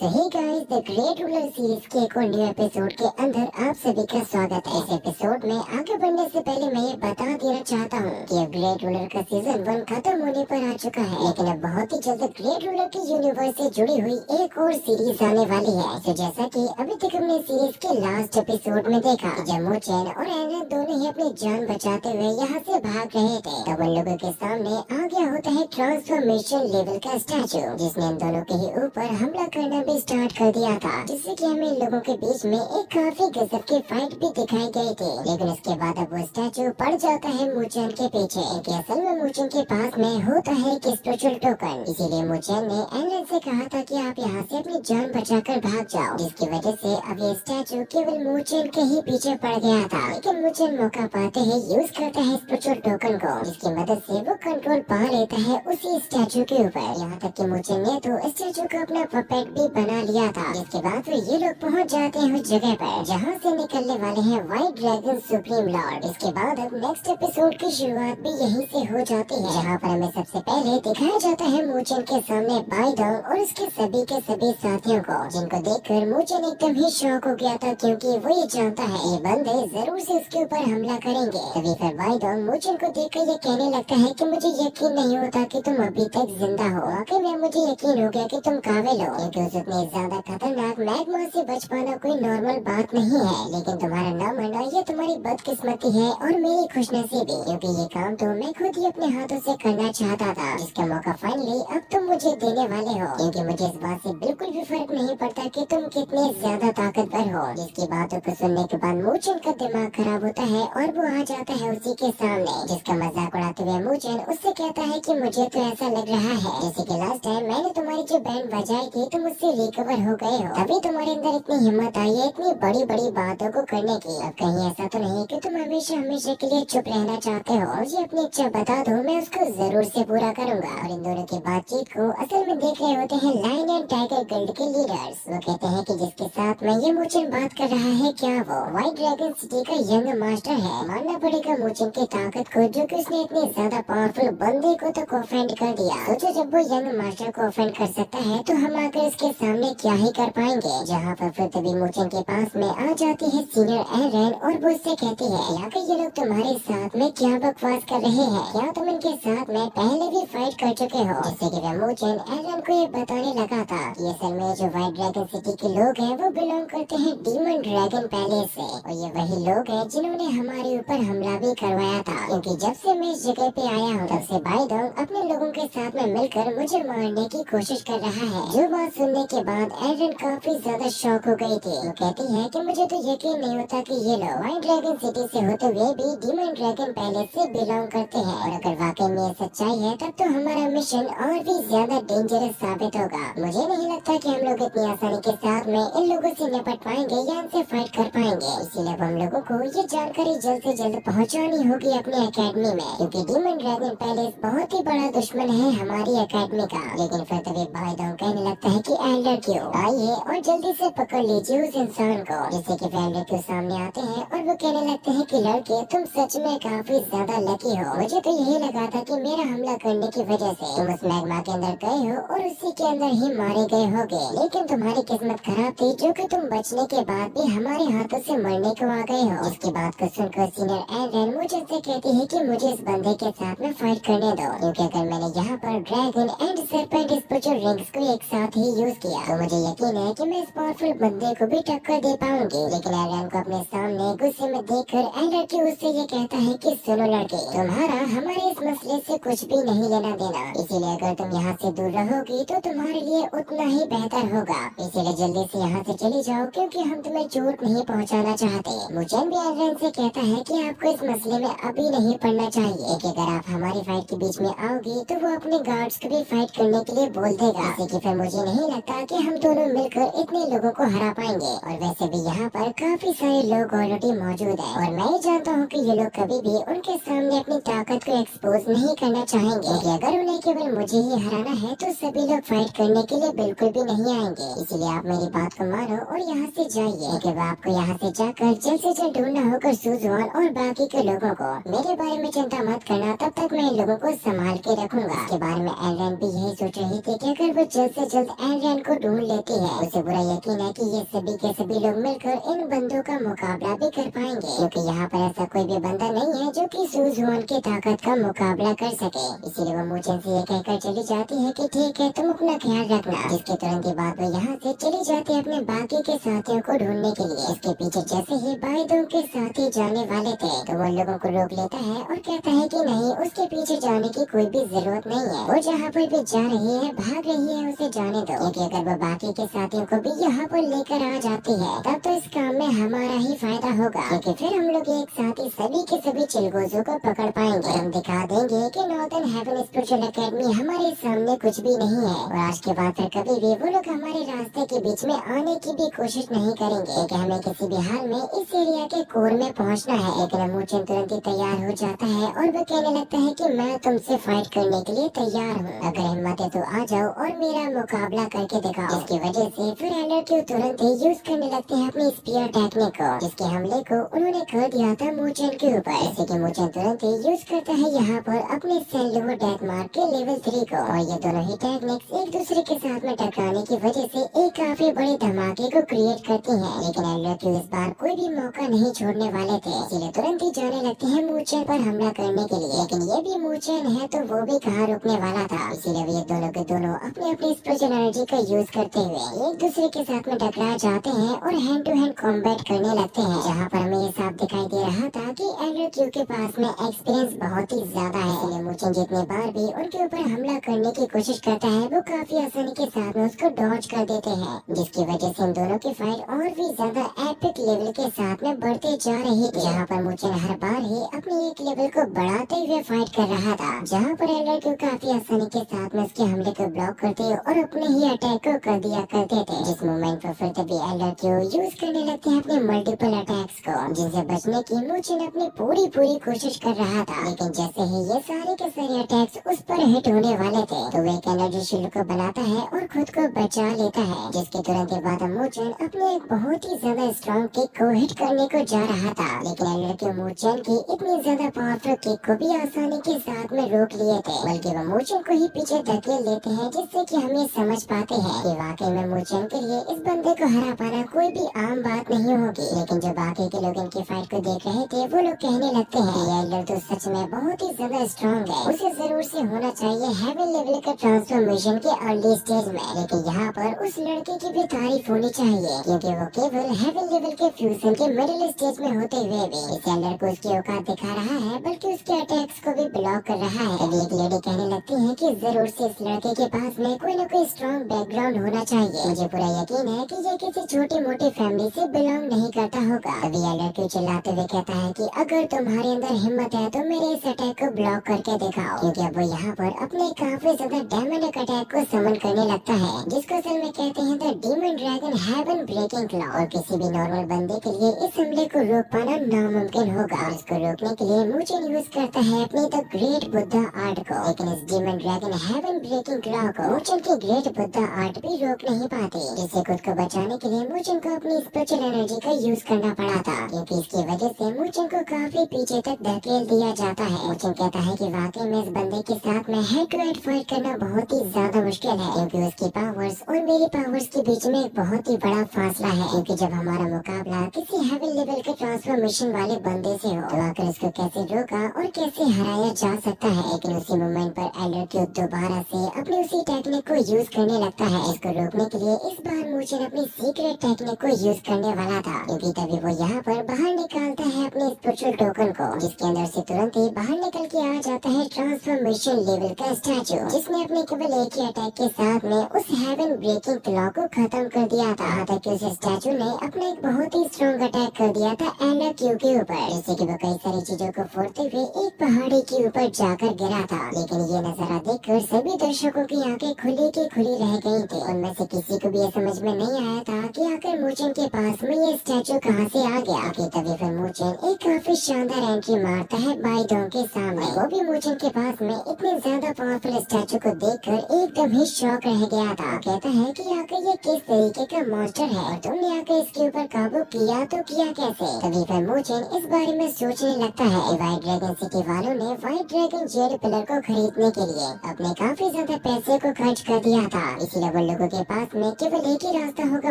So hey guys, the great ruler series के एक और न्यू एपिसोड के अंदर आप सभी का स्वागत है। इस एपिसोड में आगे बढ़ने से पहले मैं ये बता देना चाहता हूँ कि अब ग्रेट रूलर का सीजन 1 खत्म होने पर आ चुका है, लेकिन अब बहुत ही जल्द ग्रेट रूलर की यूनिवर्स से जुड़ी हुई एक और सीरीज आने वाली है। तो जैसा कि अभी तक हमने सीरीज के लास्ट एपिसोड में देखा कि जब मोचेन और एरन दोनों ही अपनी जान बचाते हुए यहाँ से भाग रहे थे, तब उन लोगों के सामने आ गया होता है ट्रांसफॉर्मेशन लेवल का स्टैचू, जिसने इन दोनों के ही ऊपर हमला करना भी स्टार्ट कर दिया था, जिससे कि हमें लोगों के बीच में एक काफी गजब की फाइट भी दिखाई गई थी। लेकिन उसके बाद अब वो स्टैचू पड़ जाता है मोचेन के पीछे, क्योंकि असल में मोचेन के पास में होता है एक स्पिरिचुअल टोकन। इसीलिए मोचेन ने एलन से कहा था कि आप यहाँ से अपनी जान बचाकर भाग जाओ, जिसकी वजह से अब ये स्टैचू केवल मोचेन के ही पीछे पड़ गया था। लेकिन मोचेन मौका पाते ही यूज करता है स्पिरिचुअल टोकन को, जिसकी मदद से वो कंट्रोल पा लेता है उसी स्टैचू के ऊपर। यहाँ तक कि मोचेन ने तो स्टैचू को अपना पपेट भी बना लिया था। जिसके बाद फिर ये लोग पहुंच जाते हैं उस जगह पर जहां से निकलने वाले हैं व्हाइट ड्रैगन सुप्रीम लॉर्ड। इसके बाद अब नेक्स्ट एपिसोड की शुरुआत भी यहीं से हो जाती है, जहां पर हमें सबसे पहले दिखाया जाता है मोचेन के सामने बाइडोंग और उसके सभी के सभी साथियों को, जिनको देखकर मोचेन एकदम ही शॉक हो गया था, क्योंकि वो ये जानता है ये बंदे जरूर से उसके ऊपर हमला करेंगे। तभी फिर बाइडोंग मोचेन को देखकर ये कहने लगता है कि मुझे यकीन नहीं होता कि तुम अभी तक जिंदा हो। वाकई में मुझे यकीन हो गया कि तुम काबिल हो, क्योंकि उस इतनी ज्यादा खतरनाक मैग्मा से बच पाना कोई नॉर्मल बात नहीं है। लेकिन तुम्हारा न मरना ये तुम्हारी बदकिस्मती है और मेरी खुशनसीबी, क्योंकि ये काम तो मैं खुद ही अपने हाथों से करना चाहता था, जिसका मौका फाइनली अब तुम मुझे देने वाले हो। क्योंकि मुझे इस बात से बिल्कुल भी फर्क नहीं पड़ता कि तुम कितने ज्यादा ताकतवर हो। जिसकी बातों को सुनने के बाद मोचेन का दिमाग खराब होता है और वो आ जाता है उसी के सामने, जिसका मजाक उड़ाते हुए मोचेन उससे कहता है कि मुझे तो ऐसा लग रहा है जैसे कि लास्ट टाइम मैंने तुम्हारी जो बैंड बजाई थी तुम उससे रिकवर हो गए हो, तभी तुम्हारे अंदर इतनी हिम्मत आई है इतनी बड़ी बड़ी बातों को करने की। अब कहीं ऐसा तो नहीं कि तुम हमेशा हमेशा के लिए चुप रहना चाहते हो। मुझे अपनी इच्छा बता दो, मैं उसको जरूर से पूरा करूंगा। और इन दोनों की बातचीत को असल में देख रहे होते हैं लायन एंड टाइगर गिल्ड के लीडर्स। वो कहते हैं कि जिसके साथ में ये मोचेन बात कर रहा है, क्या वो व्हाइट ड्रैगन सिटी का यंग मास्टर है? मानना पड़ेगा मोचेन की ताकत को, जो कि उसने इतने ज्यादा पावरफुल बंदे को तो ऑफेंड कर दिया। सोचो जब वो यंग मास्टर को ऑफेंड कर सकता है तो हम आकर इसके सामने क्या ही कर पाएंगे। जहाँ पर फिर तभी मोचेन के पास में आ जाती है सीनियर एरन और वो उससे कहती है, आखिर ये लोग तुम्हारे साथ में क्या बकवास कर रहे हैं? क्या तुम इनके साथ में पहले भी फाइट कर चुके हो? जिससे कि मोचेन एरन को ये बताने लगा था कि असल में जो व्हाइट ड्रैगन सिटी के लोग हैं वो बिलोंग करते हैं डीमन ड्रैगन पैलेस से, और ये वही लोग हैं जिन्होंने हमारे ऊपर हमला भी करवाया था। क्योंकि जब से मैं इस जगह पे आया हूँ तब से बाइडोंग अपने लोगों के साथ में मिलकर मुझे मारने की कोशिश कर रहा है। जो बात सुनने के बाद एरन काफी ज्यादा शॉक हो गई थी। वो कहती है कि मुझे तो यकीन नहीं होता कि ये लोग व्हाइट ड्रैगन सिटी से होते हुए भी डीमन ड्रैगन पैलेस से बिलोंग करते हैं, और अगर वाकई में ये सच्चाई है तब तो हमारा मिशन और भी ज्यादा डेंजरस साबित होगा। मुझे नहीं लगता कि हम लोग इतनी आसानी के साथ में इन लोगों से निपट पाएंगे या इनसे फाइट कर पाएंगे। इसीलिए हम लोगों को ये जानकारी जल्द से जल्द पहुँचानी होगी अपनी अकेडमी में, क्योंकि डीमन ड्रैगन पैलेस बहुत ही बड़ा दुश्मन है हमारी अकेडमी का। लेकिन फिर तभी बाइडोंग कहने लगता है कि एल्डर क्यों, आइए और जल्दी से पकड़ लीजिए उस इंसान को। जिससे कि एल्डर क्यों सामने आते हैं और वो कहने लगते हैं कि लड़के तुम सच में काफी ज्यादा लकी हो। मुझे तो यही लगा था कि मेरा हमला करने की वजह से तुम उस मैग्मा के अंदर गए हो और उसी के अंदर ही मारे गए होगे, लेकिन तुम्हारी किस्मत खराब थी जो कि तुम बचने के बाद भी हमारे हाथों से मरने को आ गए हो। इसकी बात को सुनकर सीनियर एरन मुझे से कहती है कि मुझे इस बंदे के साथ में फाइट करने दो, क्योंकि अगर मैंने यहाँ पर dragon and serpent spiritual rings को एक साथ ही यूज किया तो मुझे यकीन है कि मैं इस पावरफुल बंदे को भी टक्कर दे पाऊंगी। लेकिन एरन को अपने सामने गुस्से में देखकर एल्डर की उससे ये कहता है कि सुनो लड़के, तुम्हारा हमारे इस मसले से कुछ भी नहीं लेना देना, इसीलिए अगर तुम यहाँ से दूर रहोगी तो तुम्हारे लिए उतना ही बेहतर होगा। इसीलिए जल्दी से यहाँ से चली जाओ, क्योंकि हम तुम्हें चोट नहीं पहुँचाना चाहते। मोचेन भी एरन से कहता है कि आपको इस मसले में अभी नहीं पड़ना चाहिए, कि अगर आप हमारी फाइट के बीच में आओगी तो वो अपने गार्ड्स को भी फाइट करने के लिए बोल देगा। जैसे कि फिर मुझे नहीं लगता कि हम दोनों मिलकर इतने लोगों को हरा पाएंगे, और वैसे भी यहाँ पर काफी सारे लोग ऑलरेडी मौजूद हैं, और मैं जानता हूँ कि ये लोग कभी भी उनके सामने अपनी ताकत को एक्सपोज नहीं करना चाहेंगे, कि अगर उन्हें केवल मुझे ही हराना है तो सभी लोग फाइट करने के लिए बिल्कुल भी नहीं आएंगे। इसीलिए आप मेरी बात को मानो और यहाँ से जाइए, कि आपको यहाँ से जाकर जल्द से जल्द ढूंढना होगा सुजुआन और बाकी के लोगों को। मेरे बारे में चिंता मत करना, तब तक मैं इन लोगों को संभाल के रखूंगा। इसके बारे में एरन भी यही सोच रही थी कि अगर वो जल्द से जल्द एरन को ढूंढ लेती है। उसे पूरा यकीन है कि ये सभी के सभी लोग मिलकर इन बंदों का मुकाबला भी कर पाएंगे, क्योंकि यहाँ पर ऐसा कोई भी बंदा नहीं है जो कि सूझबूझ की ताकत का मुकाबला कर सके। इसीलिए वो मूचन से ये कहकर चली जाती है कि ठीक है, तुम अपना ख्याल रखना। जिसके तुरंत ही बाद वो यहाँ से चली जाती है अपने बाकी के साथियों को ढूंढने के लिए। इसके पीछे जैसे ही बाइडों के साथी जाने वाले थे तो वो लोगों को रोक लेता है और कहता है कि नहीं, उसके पीछे जाने की कोई भी जरूरत नहीं है। वो जहाँ पर भी जा रही है, भाग रही है, उसे जाने दो, क्योंकि अगर वो बाकी के साथियों को भी यहाँ पर लेकर आ जाती है तब तो इस काम में हमारा ही फायदा होगा, क्योंकि फिर हम लोग एक साथ ही सभी के सभी चिलगोजों को पकड़ पाएंगे। हम दिखा देंगे कि नॉर्दर्न हेवन स्पिरिचुअल एकेडमी हमारे सामने कुछ भी नहीं है, और आज के बाद फिर कभी भी वो लोग हमारे रास्ते के बीच में आने की भी कोशिश नहीं करेंगे, क्योंकि हमें किसी भी हाल में इस एरिया के कोर में पहुंचना है। लेकिन मूचन तुरंत ही तैयार हो जाता है और वो कहने लगता है कि मैं तुमसे फाइट करने के लिए तैयार हूँ, अगर हिम्मत है तो आ जाओ और मेरा मुकाबला करके दिखाओ। इसकी वजह से फिर एलआरक्यू तुरंत ही यूज करने लगते हैं अपनी स्पीयर टेक्निक को, जिसके हमले को उन्होंने कर दिया था मूचन के ऊपर। जैसे कि मूचन तुरंत ही यूज करता है यहाँ पर अपने सेल्युलर डेथ मार्क के लेवल 3 को, और ये दोनों ही टेक्निक्स एक दूसरे के साथ में टकराने की वजह से एक काफी बड़े धमाके को क्रिएट करती है। लेकिन एलआरक्यू इस बार कोई भी मौका नहीं छोड़ने वाले थे, इसलिए तुरंत ही जाने लगते हैं मूचन पर हमला करने के लिए। लेकिन ये भी मूचन है तो वो भी कहाँ रुकने वाला था, इसीलिए ये दोनों के दोनों अपने अपने स्पेशल एनर्जी का यूज करते हुए एक दूसरे के साथ में टकरा जाते हैं और हैंड टू हैंड कॉम्बैट करने लगते हैं। जहाँ पर हमें ये साफ दिखाई दे रहा था कि एलआरक्यू के पास में एक्सपीरियंस बहुत ही ज्यादा है, इसलिए मूचन जितने बार भी उनके ऊपर हमला करने की कोशिश करता है वो काफी आसानी के साथ में उसको डॉज कर देते हैं, जिसकी वजह से इन दोनों की फाइट और भी ज्यादा एपिक लेवल के साथ में बढ़ते जा रही थी। जहाँ पर मूचन हर बार ही अपने एक लेवल को बढ़ाते हुए फाइट कर रहा था, जहाँ पर एलआरक्यू काफी आसानी के साथ में उसके हमले को ब्लॉक करते और अपने ही अटैक को कर दिया करते थे। जिस मोमेंट पर फिर तभी एलआरक्यू यूज करने लगते हैं अपने मल्टीपल अटैक्स को, जिनसे बचने की मूचन अपनी पूरी कोशिश कर रहा था। लेकिन जैसे ही ये सारे के सारे अटैक्स उस पर हिट होने वाले थे तो वो एक एनर्जी शील्ड को बनाता है और खुद को बचा लेता है, जिसके तुरंत बाद मूचन अपने एक बहुत ही ज्यादा स्ट्रॉन्ग किक को हिट करने को जा रहा था। लेकिन एलआरक्यू मूचन की इतनी ज्यादा पावरफुल किक को भी आसानी के साथ में रोक लिए थे, बल्कि वो मूचन को ही पीछे धकेल देते हैं, जिससे कि हम ये समझ पाते हैं कि वाकई में मूचन के लिए इस बंदे को हरा पाना कोई भी आम बात नहीं होगी। लेकिन जो बाकी के लोग इनकी फाइट को देख रहे थे वो लोग कहने लगते हैं कि एल्डर तो सच में बहुत ही ज्यादा स्ट्रॉन्ग है, उसे जरूर से होना चाहिए हेवन लेवल का ट्रांसफॉर्मेशन के अर्ली स्टेज में। लेकिन यहाँ पर उस लड़के की भी तारीफ होनी चाहिए, क्योंकि वो केवल हेवन लेवल के फ्यूजन के मिडिल स्टेज में होते हुए भी इस एल्डर को उसकी औकात दिखा रहा है, बल्कि उसके अटैक्स को भी ब्लॉक कर रहा है। तभी एक लेडी कहने लगती है कि जरूर से इस लड़के के पास में कोई न कोई स्ट्रॉन्ग बैकग्राउंड होना चाहिए, मुझे पूरा यकीन है कि ये किसी छोटी मोटी फैमिली से बिलोंग नहीं करता होगा। तभी एल्डर को चिल्लाते हुए कहता है कि अगर तुम्हारे अंदर हिम्मत है तो मेरे इस अटैक को ब्लॉक करके दिखाओ, क्योंकि अब वो यहाँ पर अपने काफी ज्यादा डेमोनिक अटैक को समन करने लगता है, जिसको असल में कहते हैं the demon dragon heaven breaking claw. और किसी भी नॉर्मल बंदे के लिए इस हमले को रोक पाना नामुमकिन होगा, और इसको रोकने के लिए मूचन यूज करता है अपनी द ग्रेट बुद्धा आर्ट को। लेकिन इस demon dragon heaven breaking claw को मूचन की ग्रेट बुद्धा आर्ट भी रोक नहीं पाती, जिससे खुद को बचाने के लिए मूचन को अपनी स्पिरिचुअल एनर्जी का यूज करना पड़ा था, क्योंकि इसकी वजह से मूचन को काफी पीछे तक धकेल दिया जाता है। मूचन कहता है कि वाकई में इस बंदे के साथ में हेड टू हेड फाइट करना बहुत ही ज्यादा मुश्किल है, क्योंकि उसकी पावर्स और मेरी पावर्स के बीच में एक बहुत ही बड़ा फासला है। क्योंकि जब हमारा मुकाबला किसी हेवन लेवल के ट्रांसफॉर्मेशन वाले बंदे से हो तो आकर इसको कैसे रोका और कैसे हराया जा सकता है। लेकिन उसी मोमेंट पर एल्डर दोबारा से अपनी उसी टेक्निक को यूज करने लगता है। इसको रोकने के लिए इस बार मूचन अपनी सीक्रेट टेक्निक को यूज करने वाला था, क्योंकि तभी वो यहाँ पर बाहर निकालता है अपने स्पिरिचुअल टोकन को, जिसके अंदर से तुरंत ही बाहर निकल के आ जाता है ट्रांसफॉर्मेशन लेवल का स्टैचू, जिसने अपने केवल एक ही अटैक के साथ में उस हेवन ब्रेकिंग क्लॉ को खत्म कर दिया था। यहाँ तक कि उस स्टैचू ने अपना एक बहुत ही स्ट्रॉन्ग अटैक कर दिया था एल्डर के ऊपर, जिससे कि वो कई सारी चीजों को फोड़ते हुए एक पहाड़ी के ऊपर जाकर गिरा था। लेकिन ये नजारा देखकर सभी दर्शकों की आंखें खुली की खुली रह गई थी। उनमें से किसी को भी ये समझ में नहीं आया था कि आखिर मूचन के पास में ये स्टैचू कहाँ से आ गया। कि तभी फिर मूचन एक काफी शानदार एंट्री मारता है बाइडों के सामने। वो भी मूचन के पास में इतने ज्यादा पावरफुल स्टैचू को देखकर एकदम ही शॉक रह गया था। कहता है कि आखिर ये किस तरीके का मॉन्स्टर है और तुमने आकर इसके ऊपर काबू किया तो किया कैसे। तभी फिर मूचन इस बारे में सोचने लगता है। व्हाइट ड्रैगन सिटी वालों ने व्हाइट ड्रैगन जेड पिलर को खरीदने के लिए अपने काफी ज्यादा पैसे को खर्च कर दिया था, इसलिए तब उन लोगों के पास में केवल एक ही रास्ता होगा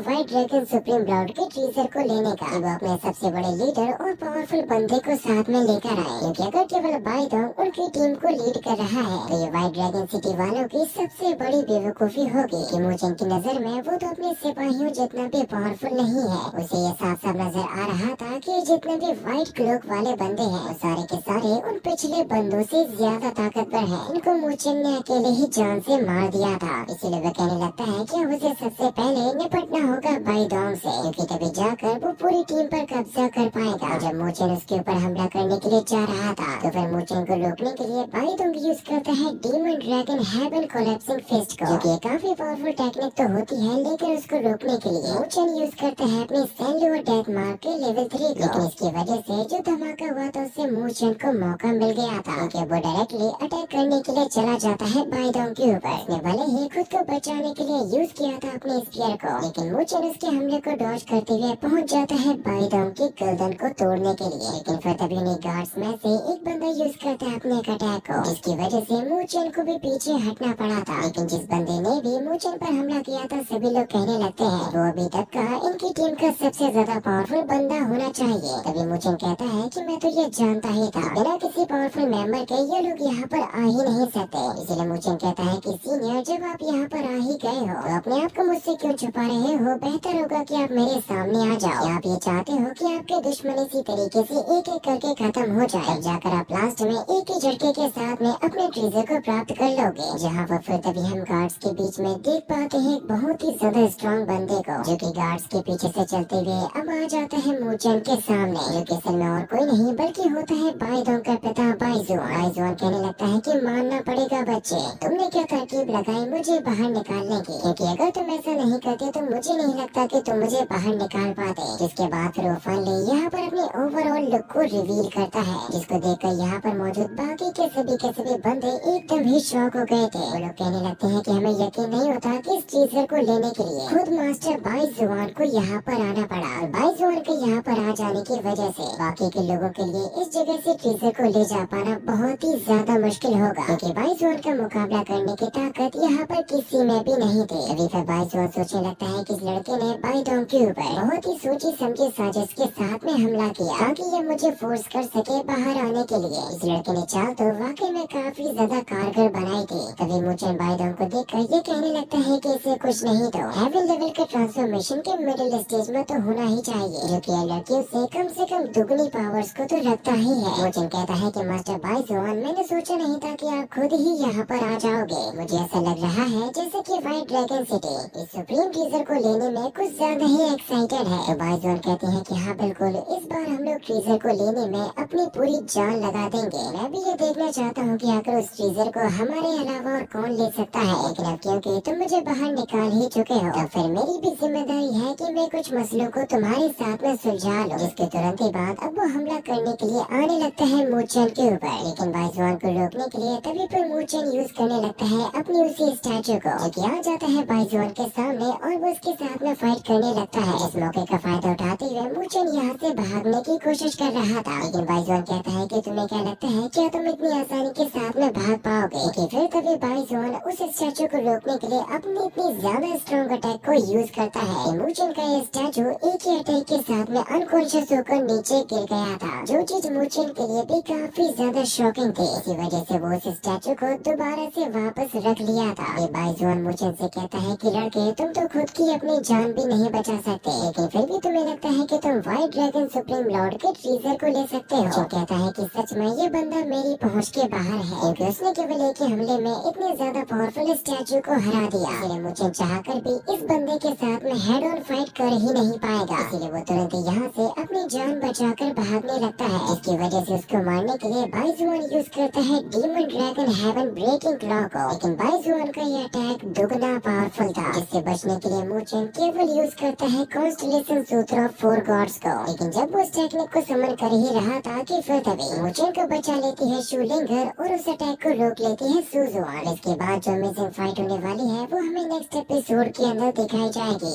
व्हाइट ड्रैगन सुप्रीम लॉर्ड के ट्रीजर को लेने का। वो अपने सबसे बड़े लीडर और पावरफुल बंदे को साथ में लेकर आए, क्योंकि अगर केवल बाइडोंग उनकी टीम को लीड कर रहा है तो ये व्हाइट ड्रैगन सिटी वालों की सबसे बड़ी बेवकूफी होगी कि मूचेन की नजर में वो तो अपने सिपाहियों जितना भी पावरफुल नहीं है। उसे ये साफ साफ नजर आ रहा था कि जितने भी व्हाइट क्लोक वाले बंदे हैं वो सारे के सारे उन पिछले बंदों से ज्यादा ताकतवर हैं। इनको मूचेन ने अकेले ही जान से मार दिया था। इसीलिए वो कहने लगता है कि अब उसे सबसे पहले निपटना होगा बाइडोंग से, क्योंकि तभी जाकर वो पूरी टीम पर कब्जा कर पाएगा। और जब मूचेन उसके ऊपर हमला करने के लिए जा रहा था तो फिर मूचेन को रोकने के लिए बाइडोंग यूज करता है demon dragon heaven collapsing fist को, जो कि काफी पावरफुल टेक्निक तो होती है, लेकिन उसको रोकने के लिए मूचेन यूज करता है अपनी सेल्यूर डेथ मार्क के लेवल 3 को। लेकिन इसकी वजह से जो धमाका हुआ था उससे मूचेन को मौका मिल गया था, क्योंकि वो डायरेक्टली अटैक करने के लिए चला जाता है बाइडोंग के ऊपर। उसने भले ही खुद को बचाने के लिए यूज किया था अपने स्पीयर को, लेकिन मूचेन उसके हमले को डॉज करते हुए पहुंच जाता है बाइडोंग की गर्दन को तोड़ने के लिए। लेकिन फिर तभी उन्हीं गार्ड्स में से एक बंदा यूज करता है अपने एक अटैक को, जिसकी वजह से मूचेन को भी पीछे हटना पड़ा था। लेकिन जिस बंदे ने भी मूचेन पर हमला किया था सभी लोग कहने लगते हैं वो अभी तक का इनकी टीम का सबसे ज्यादा पावरफुल बंदा होना चाहिए। तभी मूचेन कहता है कि मैं तो ये जानता ही था, बिना किसी पावरफुल मेंबर के ये लोग यहाँ पर आ ही नहीं सकते। इसलिए मूचेन कहता है कि सीनियर, जब आप यहाँ पर आ ही गए हो तो अपने आप को मुझसे क्यों छुपा रहे हो? बेहतर होगा कि आप मेरे सामने आ जाओ। क्या आप ये चाहते हो कि आपके दुश्मन इसी तरीके से एक एक करके खत्म हो जाए, तब जाकर आप लास्ट में एक ही झटके के साथ में अपने ट्रीजर को प्राप्त कर लोगे? जहाँ पर फिर तभी हम गार्ड्स के बीच में देख पाते हैं एक बहुत ही ज्यादा स्ट्रॉन्ग बंदे को, जो कि गार्ड्स के पीछे से चलते हुए अब आ जाता है मूचेन के सामने, जो कि असल में और कोई नहीं बल्कि होता है बाइडोंग का पिता बाइजुआन। बाइजुआन कहने लगता है कि मानना पड़ेगा बच्चे, तुमने क्या तरकीब लगाई मुझे बाहर निकालने की, क्योंकि अगर तुम ऐसा नहीं करते तो मुझे नहीं लगता कि तुम मुझे बाहर निकाल पाते। जिसके बाद फिर वो फाइनली यहाँ पर अपने ओवरऑल लुक को रिवील करता है, जिसको देखकर यहाँ पर मौजूद बाकी के सभी बंदे एकदम ही शॉक हो गए थे। वो लोग कहने लगते हैं कि हमें यकीन नहीं होता कि इस ट्रीजर को लेने के लिए खुद मास्टर बाइजुआन को यहाँ पर आना पड़ा। और बाइजुआन के यहाँ पर आ जाने की वजह से बाकी के लोगों के लिए इस जगह से ट्रीजर को ले जा पाना बहुत ही ज्यादा मुश्किल होगा, क्योंकि बाइजुआन का मुकाबला करने की ताकत यहाँ पर किसी में भी नहीं थी। अभी फिर बाइजुआन सोचने लगता है कि इस लड़के ने बाइडोंग के ऊपर बहुत ही सोची समझी साजिश के साथ में हमला किया, ताकि ये मुझे फोर्स कर सके बाहर आने के लिए। इस लड़के ने चाल तो वाकई में काफी ज्यादा कारगर बनाई थी। तभी मूचेन बाइडोंग को देखकर ये कहने लगता है कि इसे कुछ नहीं तो हेवन लेवल के ट्रांसफॉर्मेशन के मिडिल स्टेज में तो होना ही चाहिए, जो कि लड़कियों से कम दुगनी पावर्स को तो रखता ही है। मूचेन कहता है कि मास्टर बाइजुआन, मैंने सोचा नहीं था कि आप खुद ही यहाँ पर आ जाओगे। मुझे ऐसा लग रहा है जैसे कि व्हाइट ड्रैगन सिटी इस सुप्रीम ट्रीजर को लेने में कुछ ज्यादा ही एक्साइटेड है। तो बाइजुआन कहते हैं कि हाँ बिल्कुल, इस बार हम लोग ट्रीजर को लेने में अपनी पूरी जान लगा देंगे। मैं भी ये देखना चाहता हूँ कि आखिर उस ट्रीजर को हमारे अलावा और कौन ले सकता है। लेकिन अब क्योंकि तुम मुझे बाहर निकाल ही चुके हो तो फिर मेरी भी जिम्मेदारी है कि मैं कुछ मसलों को तुम्हारे साथ में सुलझा लूं। जिसके तुरंत ही बाद अब वो हमला करने के लिए आने लगता है मूचेन के ऊपर। लेकिन बाइजुआन को रोकने के लिए तभी पर मूचेन यूज करने लगता है अपनी उसी स्टैचू को, जो कि आ जाता है बाइजुआन के सामने और वो उसके साथ में फाइट करने लगता है। इस मौके का फायदा उठाते हुए मूचेन यहाँ से भागने की कोशिश कर रहा था। लेकिन बाइजुआन कहता है कि तुम्हें क्या लगता है क्या तुम इतनी आसानी के साथ में भाग पाओगे? लेकिन फिर तभी बाइजुआन उस स्टैचू को रोकने के लिए अपनी इतनी ज्यादा स्ट्रॉन्ग अटैक को यूज करता है। मूचेन का ये स्टैचू एक ही अटैक के साथ में अनकॉन्शियस होकर नीचे गिर गया था, जो चीज मूचेन के लिए भी काफी ज्यादा शॉकिंग थी। इसी वजह से वो उस स्टैचू को दोबारा से वापस रख लिया था। ये बाइजुआन मूचेन से कहता है कि लड़के, तुम तो खुद की अपनी जान भी नहीं बचा सकते, लेकिन फिर भी तुम्हें लगता है कि तुम व्हाइट ड्रैगन सुप्रीम लॉर्ड के ट्रीजर को ले सकते हो। जो कहता है कि सच में ये बंदा मेरी पहुंच के बाहर है, क्योंकि उसने केवल एक ही हमले में इतने ज्यादा पावरफुल स्टैचू को हरा दिया। इसलिए मूचेन चाहकर भी इस बंदे के साथ में हेड ऑन फाइट कर ही नहीं पाएगा। इसीलिए वो तुरंत यहाँ से अपनी जान बचाकर भागने लगता है, जिसकी वजह से उसको मारने के लिए बाइजुआन यूज करता है demon dragon heaven breaking claw को। लेकिन बाइजुआन का ये अटैक दुगना पावरफुल था, जिससे बचने के लिए मूचेन केवल यूज करता है कॉन्स्टलेशन सूत्र ऑफ 4 गॉड्स को। लेकिन जब वो उस टेक्निक को समन कर ही रहा था कि फिर तभी मूचेन को बचा लेती है शूलिंगर और उस अटैक को रोक लेती है सुजुआन। इसके बाद जो अमेजिंग फाइट होने वाली है वो हमें नेक्स्ट एपिसोड के अंदर दिखाई जाएगी।